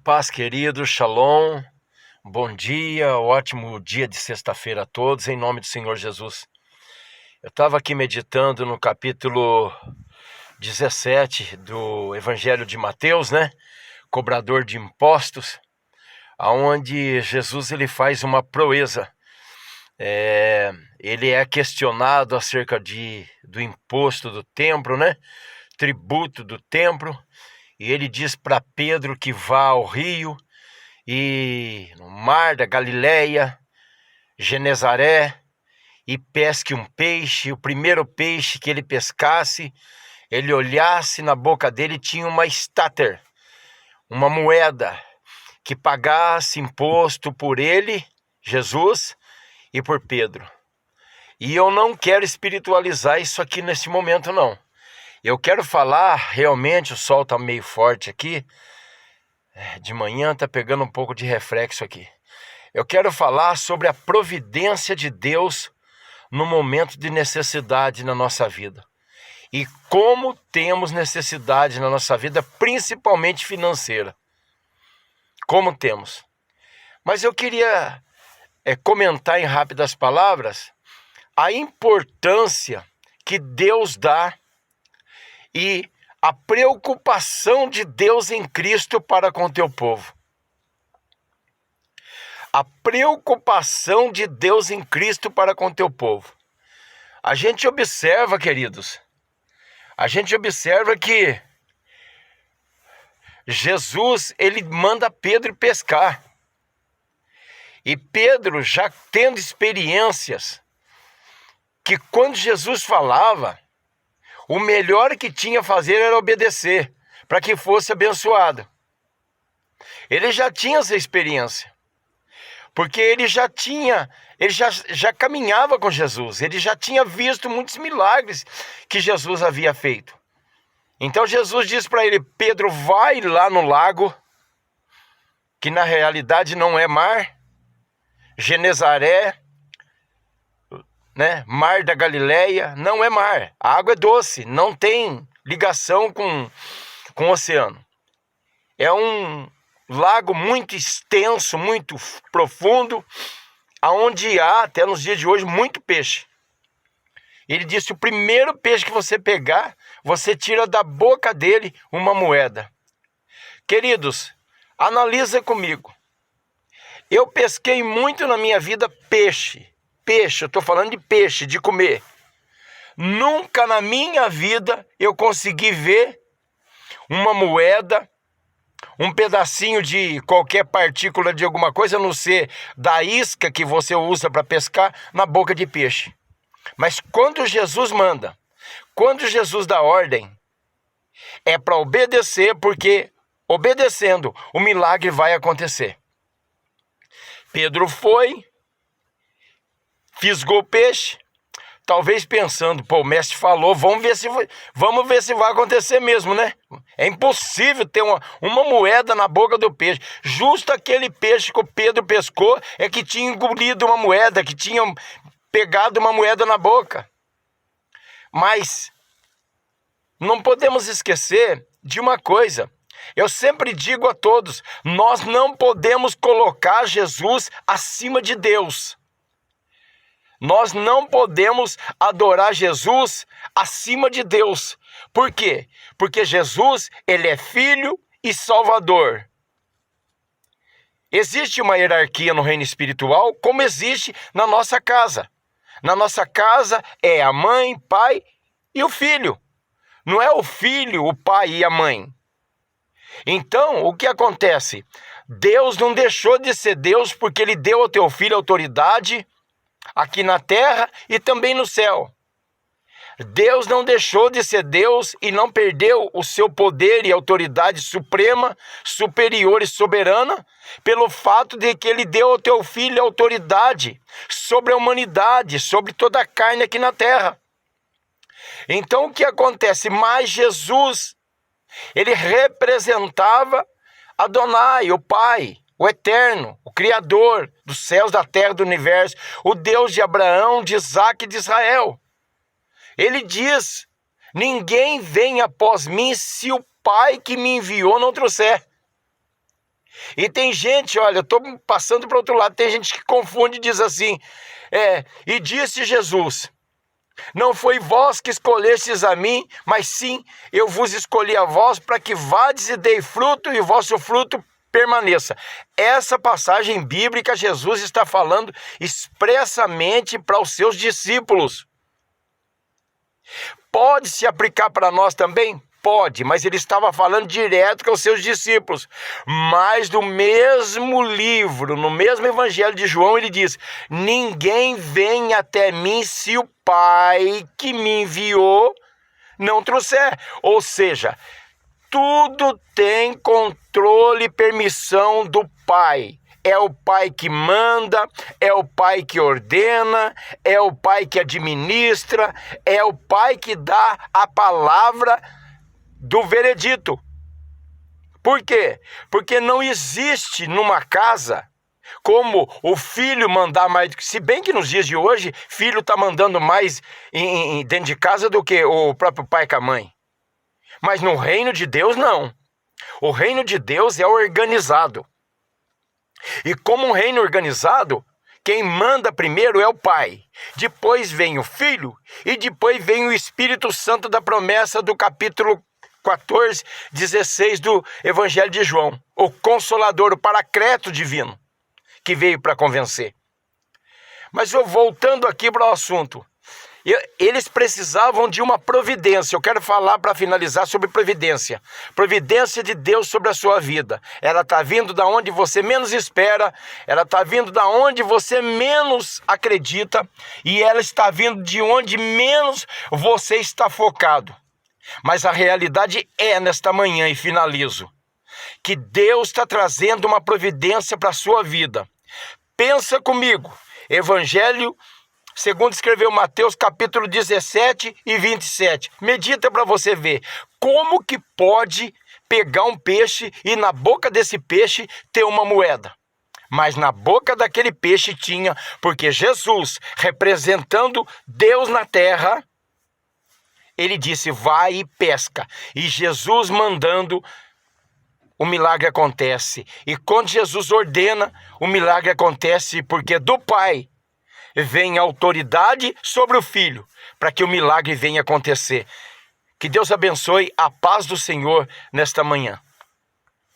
Paz, querido, shalom, bom dia, ótimo dia de sexta-feira a todos, em nome do Senhor Jesus. Eu estava aqui meditando no capítulo 17 do Evangelho de Mateus, Cobrador de impostos, aonde Jesus ele faz uma proeza. Ele é questionado acerca do imposto do templo, tributo do templo, e ele diz para Pedro que vá ao rio e no mar da Galileia, Genezaré, e pesque um peixe. O primeiro peixe que ele pescasse, ele olhasse na boca dele, tinha uma estáter, uma moeda, que pagasse imposto por ele, Jesus, e por Pedro. E eu não quero espiritualizar isso aqui nesse momento, não. Eu quero falar, realmente, o sol está meio forte aqui, de manhã está pegando um pouco de reflexo aqui. Eu quero falar sobre a providência de Deus no momento de necessidade na nossa vida. E como temos necessidade na nossa vida, principalmente financeira. Como temos. Mas eu queria comentar em rápidas palavras a importância que Deus dá e a preocupação de Deus em Cristo para com o teu povo. A preocupação de Deus em Cristo para com o teu povo. A gente observa, queridos, que Jesus, ele manda Pedro pescar. E Pedro, já tendo experiências, que quando Jesus falava, o melhor que tinha a fazer era obedecer, para que fosse abençoado. Ele já tinha essa experiência, porque ele já caminhava com Jesus, ele já tinha visto muitos milagres que Jesus havia feito. Então Jesus disse para ele: Pedro, vai lá no lago, que na realidade não é mar, Genezaré, mar da Galileia, não é mar, a água é doce, não tem ligação com o oceano. É um lago muito extenso, muito profundo, aonde há, até nos dias de hoje, muito peixe. Ele disse: o primeiro peixe que você pegar, você tira da boca dele uma moeda. Queridos, analisa comigo. Eu pesquei muito na minha vida peixe, eu estou falando de peixe, de comer. Nunca na minha vida eu consegui ver uma moeda, um pedacinho de qualquer partícula de alguma coisa, a não ser da isca que você usa para pescar, na boca de peixe. Mas quando Jesus manda, quando Jesus dá ordem, é para obedecer, porque obedecendo o milagre vai acontecer. Pedro foi, fisgou o peixe, talvez pensando: o mestre falou, vamos ver se vai acontecer mesmo, É impossível ter uma moeda na boca do peixe. Justo aquele peixe que o Pedro pescou é que tinha engolido uma moeda, que tinha pegado uma moeda na boca. Mas não podemos esquecer de uma coisa. Eu sempre digo a todos: nós não podemos colocar Jesus acima de Deus. Nós não podemos adorar Jesus acima de Deus. Por quê? Porque Jesus, ele é Filho e Salvador. Existe uma hierarquia no reino espiritual, como existe na nossa casa. Na nossa casa é a mãe, pai e o filho. Não é o filho, o pai e a mãe. Então, o que acontece? Deus não deixou de ser Deus porque ele deu ao teu filho autoridade aqui na terra e também no céu. Deus não deixou de ser Deus e não perdeu o seu poder e autoridade suprema, superior e soberana, pelo fato de que ele deu ao teu filho autoridade sobre a humanidade, sobre toda a carne aqui na terra. Então o que acontece? Mas Jesus, ele representava Adonai, o Pai, o Eterno, o Criador dos céus, da terra, do universo, o Deus de Abraão, de Isaac e de Israel. Ele diz: ninguém vem após mim se o Pai que me enviou não trouxer. E tem gente, olha, eu estou passando para o outro lado, tem gente que confunde e diz assim, e disse Jesus, não foi vós que escolhestes a mim, mas sim eu vos escolhi a vós para que vades e dei fruto e o vosso fruto permaneça. Essa passagem bíblica, Jesus está falando expressamente para os seus discípulos. Pode se aplicar para nós também? Pode, mas ele estava falando direto com os seus discípulos. Mas no mesmo livro, no mesmo evangelho de João, ele diz, ninguém vem até mim se o Pai que me enviou não trouxer. Ou seja, tudo tem controle e permissão do Pai. É o Pai que manda, é o Pai que ordena, é o Pai que administra, é o Pai que dá a palavra do veredito. Por quê? Porque não existe numa casa como o filho mandar mais, se bem que nos dias de hoje, filho está mandando mais dentro de casa do que o próprio pai com a mãe. Mas no reino de Deus, não. O reino de Deus é organizado. E como um reino organizado, quem manda primeiro é o Pai. Depois vem o Filho e depois vem o Espírito Santo da promessa do capítulo 14, 16 do Evangelho de João. O Consolador, o Paracleto divino, que veio para convencer. Mas eu voltando aqui para o assunto. Eles precisavam de uma providência. Eu quero falar para finalizar sobre providência. Providência de Deus sobre a sua vida. Ela está vindo da onde você menos espera. Ela está vindo da onde você menos acredita. E ela está vindo de onde menos você está focado. Mas a realidade é nesta manhã, e finalizo, que Deus está trazendo uma providência para a sua vida. Pensa comigo. Evangelho segundo escreveu Mateus, capítulo 17 e 27. Medita para você ver como que pode pegar um peixe e na boca desse peixe ter uma moeda. Mas na boca daquele peixe tinha, porque Jesus, representando Deus na terra, ele disse, vai e pesca. E Jesus mandando, o milagre acontece. E quando Jesus ordena, o milagre acontece, porque do Pai vem autoridade sobre o Filho, para que o milagre venha acontecer. Que Deus abençoe, a paz do Senhor nesta manhã.